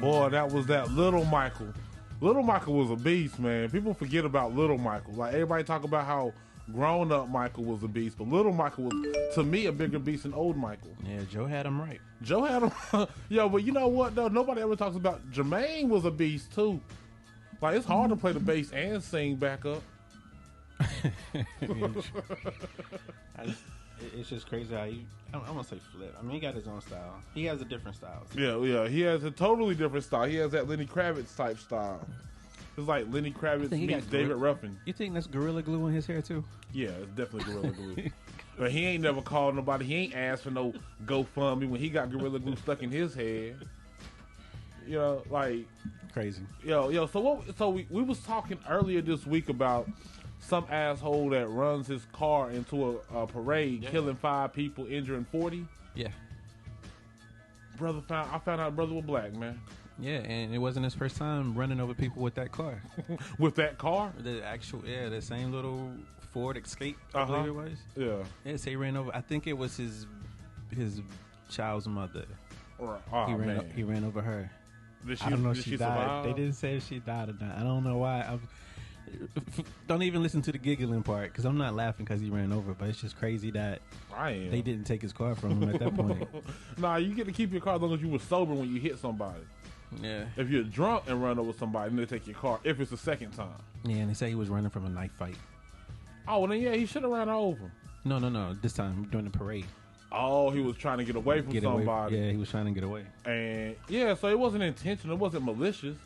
Boy, that was that Little Michael. Little Michael was a beast, man. People forget about Little Michael. Like, everybody talk about how grown-up Michael was a beast, but Little Michael was, to me, a bigger beast than old Michael.
Yeah, Joe had him right.
Joe had him. Yo, but you know what, though? Nobody ever talks about Jermaine was a beast, too. Like, it's hard to play the bass and sing back up.
It's just crazy how I'm gonna say flip. I mean, he got his own style. He has a different style.
Yeah. He has a totally different style. He has that Lenny Kravitz type style. It's like Lenny Kravitz meets David Ruffin.
You think that's Gorilla Glue in his hair too?
Yeah, it's definitely Gorilla Glue. But he ain't never called nobody. He ain't asked for no GoFundMe when he got Gorilla Glue stuck in his head. You know, like
crazy.
Yo. So we was talking earlier this week about some asshole that runs his car into a parade, killing 5 people, injuring 40.
Yeah.
I found out brother was black, man.
Yeah, and it wasn't his first time running over people with that car.
With that car?
The same little Ford Escape, I believe it was.
Yeah.
Yeah, so he ran over. I think it was his child's mother. He ran over her. I don't know if she died.
Survive?
They didn't say if she died or not. I don't know why. Don't even listen to the giggling part, because I'm not laughing because he ran over, but it's just crazy that they didn't take his car from him at that point.
Nah, you get to keep your car as long as you were sober when you hit somebody.
Yeah.
If you're drunk and run over somebody, then they take your car if it's the second time.
Yeah, and they say he was running from a knife fight.
Oh, well, then he should have ran over.
No. This time during the parade.
Oh, he was trying to get away from somebody.
Yeah, he was trying to get away.
And yeah, so it wasn't intentional. It wasn't malicious.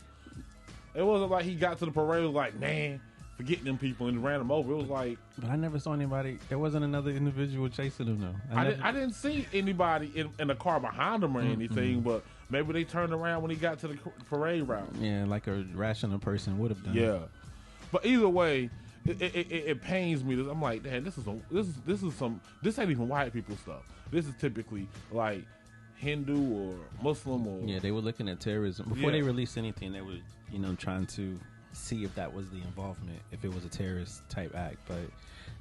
It wasn't like he got to the parade was like, man, forget them people, and ran them over. It was like,
but I never saw anybody. There wasn't another individual chasing him though.
I didn't see anybody in a car behind him or anything. But maybe they turned around when he got to the parade route.
Yeah, like a rational person would have done.
Yeah, but either way, it pains me. I'm like, damn, this ain't even white people stuff. This is typically like Hindu or Muslim or
they were looking at terrorism before they released anything. They were trying to see if that was the involvement, if it was a terrorist type act. But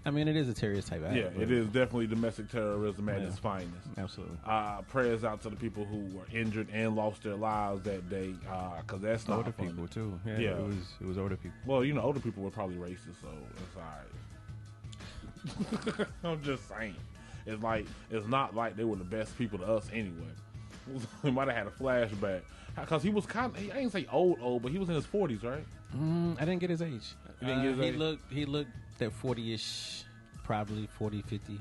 I mean, it is a terrorist type act.
Yeah, it is definitely domestic terrorism at its finest.
Absolutely.
Prayers out to the people who were injured and lost their lives that day, because that's not
older
funny.
people too. Yeah, it was older people.
Well, older people were probably racist, so it's all right. I'm just saying. It's not like they were the best people to us anyway. He might have had a flashback because he was I ain't say old, but he was in his 40s, right?
I didn't get his age.
You didn't get his age?
He looked at 40-ish, probably 40, 50.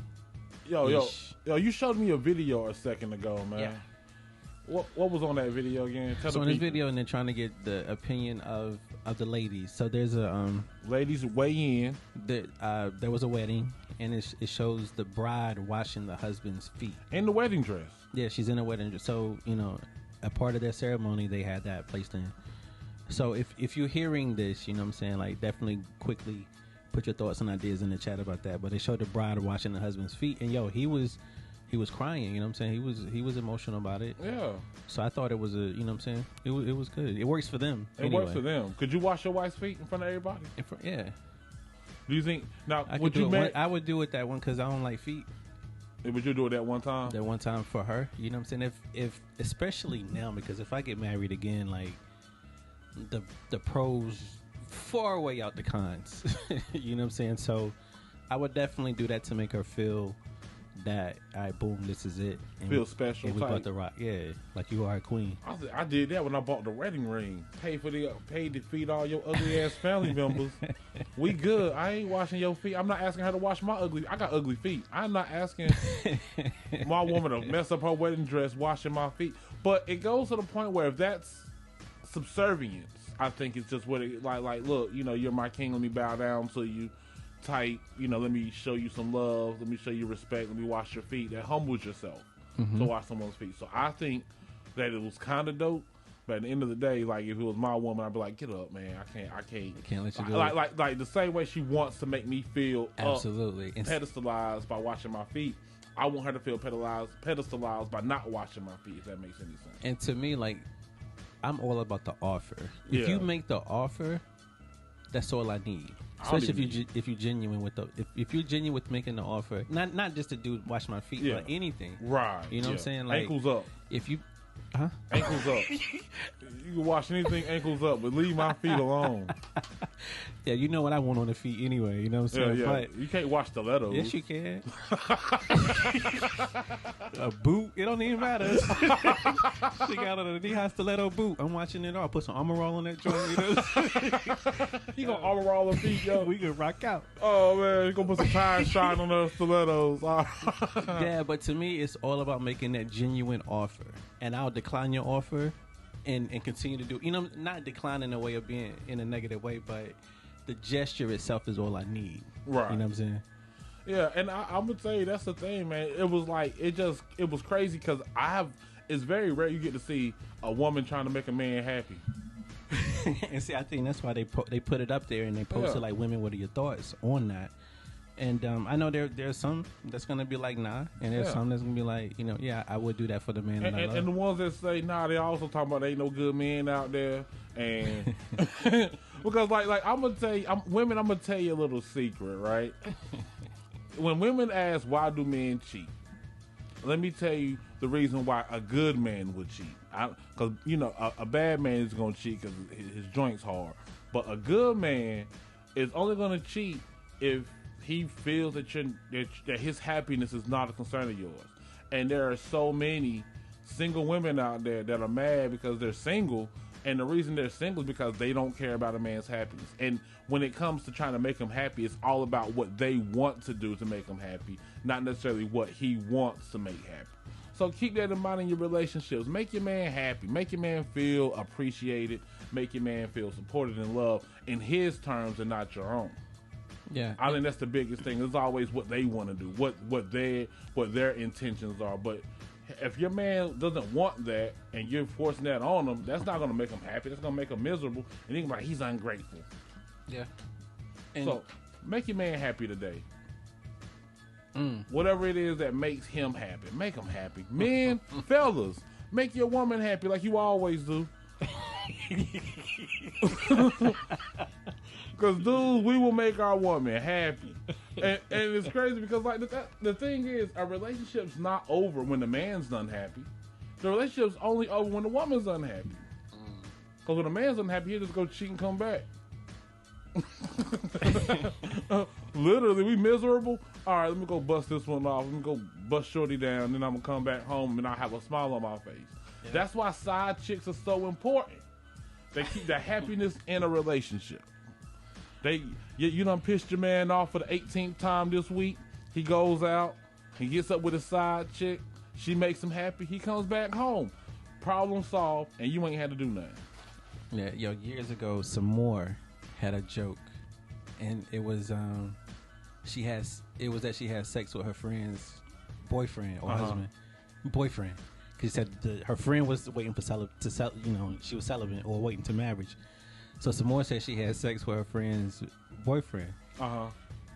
Yo, you showed me a video a second ago, man.
Yeah.
What was on that video again?
So in this video, and they're trying to get the opinion of the ladies. So there's a
ladies weigh in.
There was a wedding, and it shows the bride washing the husband's feet
in the wedding dress.
Yeah, she's in a wedding dress. So a part of their ceremony, they had that placed in. So if you're hearing this, you know what I'm saying, like definitely quickly put your thoughts and ideas in the chat about that. But they showed the bride washing the husband's feet, and he was crying. You know what I'm saying? He was emotional about it.
Yeah.
So I thought it was you know what I'm saying? It was good. It works for them.
It works for them. Could you wash your wife's feet in front of everybody?
Yeah.
Do you think now?
I would do it that one because I don't like feet.
Would you do it that one time?
That one time for her. You know what I'm saying? If especially now, because if I get married again, like the pros far way out the cons. You know what I'm saying? So I would definitely do that to make her feel that, all right, boom, this is it. And
feel special.
And we about to rock. Yeah, like you are a queen.
I did that when I bought the wedding ring. Paid to feed all your ugly ass family members. We good. I ain't washing your feet. I'm not asking her to wash my ugly. I got ugly feet. I'm not asking my woman to mess up her wedding dress washing my feet. But it goes to the point where if that's subservience, I think it's just what it like. Look, you know, you're my king. Let me bow down to you. Tight, you know, let me show you some love, let me show you respect, let me wash your feet. That humbles yourself to wash someone's feet. So I think that it was kind of dope, but at the end of the day, like if it was my woman, I'd be like, get up, man, I can't
let you do
it. Like the same way she wants to make me feel
absolutely
pedestalized by washing my feet. I want her to feel pedestalized by not washing my feet, if that makes any sense.
And to me, like, I'm all about the offer. If you make the offer, that's all I need. Especially if you're genuine with if you're genuine with making the offer, not just to do wash my feet, but anything,
right?
You know what I'm saying? Like
ankles up.
If you,
ankles up. You can wash anything ankles up, but leave my feet alone.
Yeah, you know what I want on the feet anyway. You know what I'm saying?
Yeah.
But
you can't wash stilettos.
Yes, you can. A boot, it don't even matter. She got on a knee-high stiletto boot. I'm watching it all. Put some Armor All on that joint. You know?
You gonna Armor All the feet, yo?
We can rock out.
Oh man, you gonna put some tire shine on those stilettos?
Yeah, but to me, it's all about making that genuine offer, and I'll decline your offer. And continue to do, you know, not decline in a way of being in a negative way, but the gesture itself is all I need.
Right.
You know what I'm saying?
Yeah, and I'm gonna tell you that's the thing, man. It was like it was crazy because it's very rare you get to see a woman trying to make a man happy.
And see, I think that's why they put it up there and they posted like, women, what are your thoughts on that? And I know there's some that's gonna be like, nah, and there's some that's gonna be like, you know, yeah, I would do that for the man that I love.
And the ones that say nah, they also talking about ain't no good men out there, and because like I'm gonna tell you, women, I'm gonna tell you a little secret, right? When women ask why do men cheat, let me tell you the reason why a good man would cheat. Because you know a bad man is gonna cheat because his joints hard, but a good man is only gonna cheat if he feels that his happiness is not a concern of yours. And there are so many single women out there that are mad because they're single, and the reason they're single is because they don't care about a man's happiness. And when it comes to trying to make him happy, it's all about what they want to do to make him happy, not necessarily what he wants to make happy. So keep that in mind in your relationships. Make your man happy. Make your man feel appreciated. Make your man feel supported and loved in his terms and not your own.
Yeah,
I think that's the biggest thing. It's always what they want to do, what their intentions are. But if your man doesn't want that and you're forcing that on him, that's not going to make him happy. That's going to make him miserable, and he's like, he's ungrateful.
Yeah. And
so make your man happy today. Whatever it is that makes him happy, make him happy. Men, fellas, make your woman happy like you always do. Because dudes, we will make our woman happy, and it's crazy because like the thing is, a relationship's not over when the man's unhappy. The relationship's only over when the woman's unhappy. Because when the man's unhappy, he'll just go cheat and come back. Literally, we miserable. All right, let me go bust this one off. Let me go bust Shorty down. Then I'm gonna come back home and I have a smile on my face. Yeah. That's why side chicks are so important. They keep the happiness in a relationship. You done pissed your man off for the 18th time this week. He goes out, he gets up with a side chick. She makes him happy. He comes back home. Problem solved, and you ain't had to do nothing.
Yeah, years ago, some more had a joke, and it was that she had sex with her friend's boyfriend or husband, boyfriend, because she said her friend was waiting for she was celibate or waiting to marriage. So Simone said she had sex with her friend's boyfriend.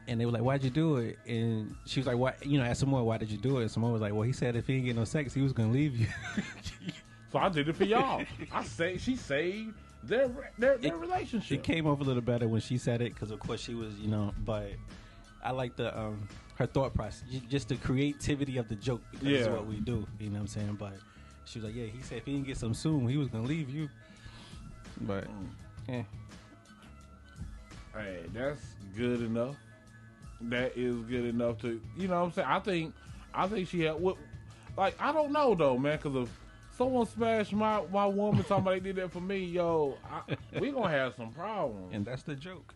And they were like, "Why'd you do it?" And she was like, "Why?" You know, asked Simone, "Why did you do it?" And Simone was like, "Well, he said if he didn't get no sex, he was gonna leave you."
So I did it for y'all. She saved their relationship.
It came off a little better when she said it because, of course, she was, But I like the her thought process, just the creativity of the joke because it's what we do. You know what I'm saying? But she was like, "Yeah, he said if he didn't get some soon, he was gonna leave you." But yeah.
Hey, that's good enough. That is good enough to, you know what I'm saying? I think she had what, like, I don't know though, man, because if someone smashed my woman, somebody did that for me, yo, we gonna have some problems.
And that's the joke.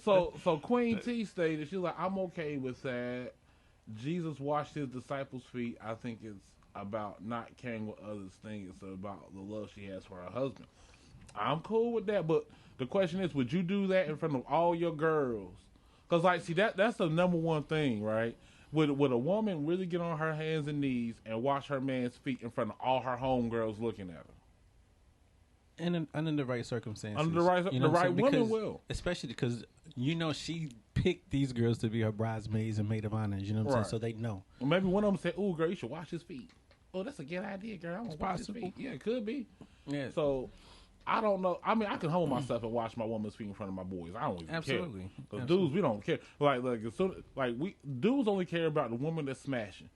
So Queen T stated, she's like, "I'm okay with that. Jesus washed his disciples' feet. I think it's about not caring what others think. It's about the love she has for her husband." I'm cool with that, but the question is, would you do that in front of all your girls? Because, like, see, that's the number one thing, right? Would a woman really get on her hands and knees and wash her man's feet in front of all her homegirls looking at her?
And under the right circumstances.
Under the right woman will.
Especially because, she picked these girls to be her bridesmaids and maid of honor, you know what I'm saying? So they know.
Well, maybe one of them said, "Ooh, girl, you should wash his feet." Oh, that's a good idea, girl. I want to wash his feet. Yeah, it could be. Yeah. So I don't know. I mean, I can hold myself and wash my woman's feet in front of my boys. I don't even care. Because dudes, we don't care. Dudes only care about the woman that's smashing.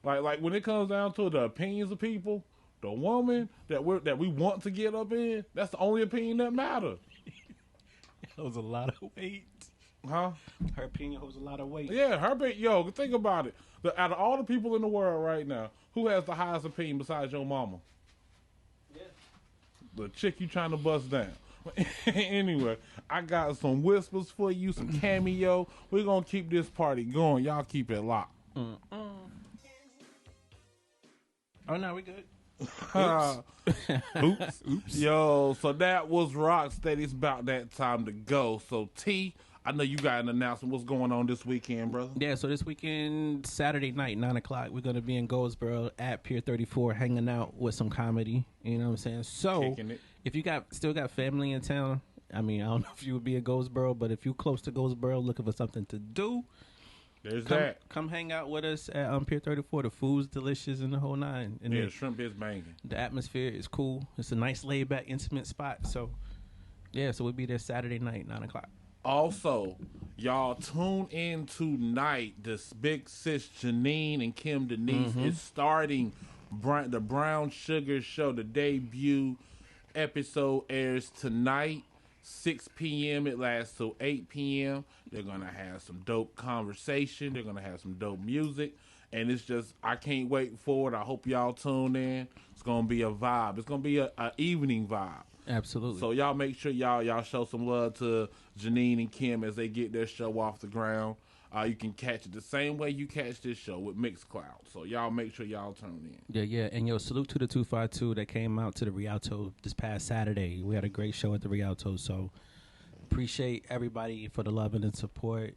Like when it comes down to the opinions of people, the woman that we want to get up in, that's the only opinion that matters.
It holds a lot of weight.
Huh?
Her opinion holds a lot of weight.
Yeah, yo, think about it. Out of all the people in the world right now, who has the highest opinion besides your mama? The chick you trying to bust down. Anyway, I got some whispers for you, some cameo. We're going to keep this party going. Y'all keep it locked.
Oh, no, we good.
Oops. Yo, so that was Rocksteady. It's about that time to go. So, T, I know you got an announcement. What's going on this weekend, brother?
Yeah, so this weekend, Saturday night, 9 o'clock, we're going to be in Goldsboro at Pier 34 hanging out with some comedy. You know what I'm saying? So, if you still got family in town, I mean, I don't know if you would be in Goldsboro, but if you're close to Goldsboro looking for something to do, come hang out with us at Pier 34. The food's delicious and the whole nine. And
the shrimp is banging.
The atmosphere is cool. It's a nice laid-back, intimate spot. So, yeah, so we'll be there Saturday night, 9 o'clock.
Also, y'all tune in tonight. This big sis Janine and Kim Denise is starting the Brown Sugar Show. The debut episode airs tonight, 6 p.m. It lasts till 8 p.m. They're going to have some dope conversation. They're going to have some dope music. And it's just, I can't wait for it. I hope y'all tune in. It's going to be a vibe. It's going to be an evening vibe.
Absolutely.
So y'all make sure y'all show some love to Janine and Kim as they get their show off the ground. You can catch it the same way you catch this show with Mixcloud. So y'all make sure y'all tune in.
Yeah. And salute to the 252 that came out to the Rialto this past Saturday. We had a great show at the Rialto. So appreciate everybody for the love and the support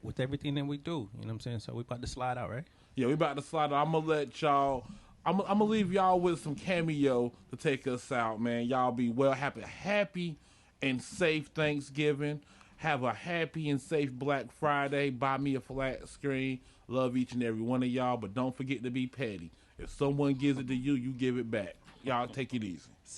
with everything that we do. You know what I'm saying? So we about to slide out, right?
Yeah, we about to slide out. I'm going to let y'all... I'm gonna leave y'all with some cameo to take us out, man. Y'all be well. Happy and safe Thanksgiving. Have a happy and safe Black Friday. Buy me a flat screen. Love each and every one of y'all, but don't forget to be petty. If someone gives it to you, you give it back. Y'all take it easy.